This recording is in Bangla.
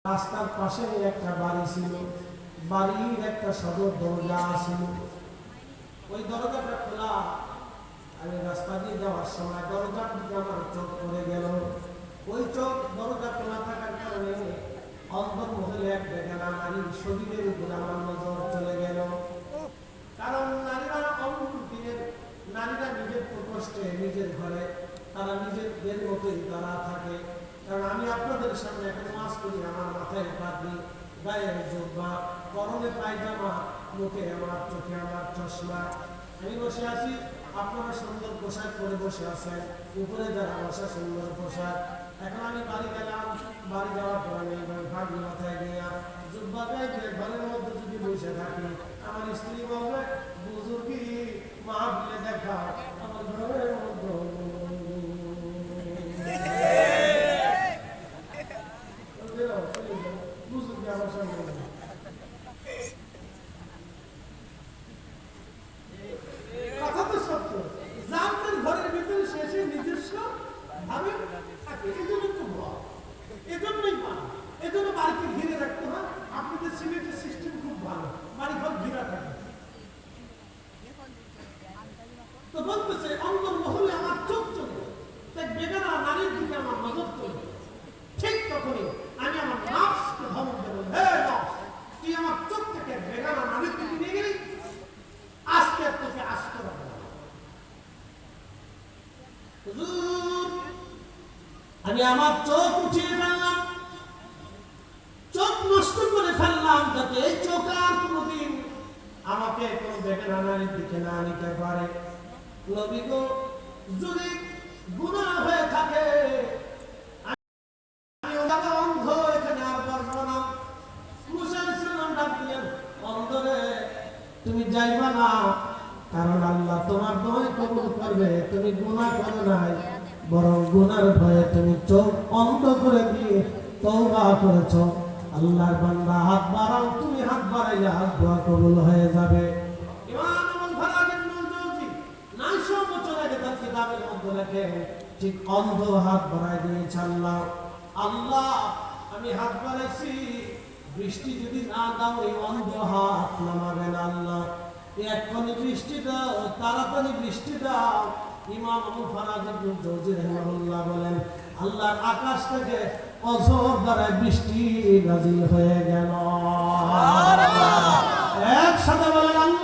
রাস্তার পাশে একটা বাড়ি ছিল, বাড়ির একটা সদর দরজা ছিল। ওই দরজাটা খোলা। আমি রাস্তা দিয়ে যাওয়ার সময় দরজার দিকে আমার চোখ পড়ে গেল। ওই চোখ দরজা খোলা থাকার কারণে অন্তর মহলে এক বেগানা নারীর শরীরের উপরে আমার নজর চলে গেল। কারণ নারীরা নারীরা নিজের প্রকোষ্ঠে নিজের ঘরে তারা নিজেদের মতোই তারা থাকে। কারণ আমি আপনাদের সামনে এখন মাস করি, আমার মাথায় পাগড়ি, গায়ে জুব্বা, পরনে পায়জামা, মুখে আমার, চোখে আমার চশমা। আমি বসে আছি, আপনারা সুন্দর পোশাক পরে বসে আছেন, উপরে যারা বসা সুন্দর পোশাক। এখন আমি বাড়ি গেলাম, বাড়ি যাওয়ার পর আমি পাগড়ি মাথায় নিয়ে জুব্বা গায়ে দিয়ে ঘরের মধ্যে যদি বসে থাকি, আমার স্ত্রী বলবে বুজুর্গি মাহফিলে দেখা আমার ঘরের মধ্যে। কথা তো সত্য, যার ঘরের ভিতরে শেষে নিজস্ব ভাবে থাকে, এজন্য তো ভয়, এজন্যই পায়, এজন্য বাড়িকে ঘিরে রাখতে হয়। আপনাদের সিলেটের সিস্টেম খুব ভালো, বাড়ি ঘর ঘিরা থাকে। তো বলতেছে অন্তর মহলে আমার চোখ চলে, তাই বেগানা নারীর দিকে আমার নজর চলে। ঠিক তখনই আমি আমার নাফসকে ধমক দেব, হে নাফস, তুই আমার চোখ থেকে বেগানা নারীর দিকে নিয়ে গেলি, আজকে তোকে আসতে হবে। আমি আমার চোখ উঠিয়ে ফেললাম, চোখ নষ্ট করে ফেললাম, যাতে এই চোখ আর কোনোদিন আমাকে কোন বেগানা নারীর দিকে না নিতে পারে। নবী গো, যদি গুনাহ হয়ে থাকে আমি ওটাকে অন্ধ এখানে আর পারবো না। মুসা আলাইহিস সালাম ডাক দিলেন, অন্ধরে তুমি যাইবা না, কারণ আল্লাহ তোমার দোয়া কবুল করবে। তুমি গুনাহ করো নাই, বরং গুনার ভয়ে তুমি চোখ অন্ধ করে দিয়ে তওবা করেছো। আল্লাহর বান্দা হাত বাড়াও, তুমি হাত বাড়াইলে হাত দোয়া কবুল হয়ে যাবে। ঠিক অন্ধ হাত বাড়াই দিয়েছে আল্লাহ। আল্লাহ, আমি হাত বাড়াইছি, বৃষ্টি যদি না দাও এই অন্ধ হাত নামাবে না। আল্লাহ, এক্ষুনি বৃষ্টি দাও, তাড়াতাড়ি বৃষ্টি দাও। ইমাম আবু ফারাজ ইবনে জওজি রাহিমাহুল্লাহ বলেন, আল্লাহর আকাশ থেকে অজর দ্বারা বৃষ্টি নাজিল হয়ে গেল। একসাথে বলেন আল্লাহ।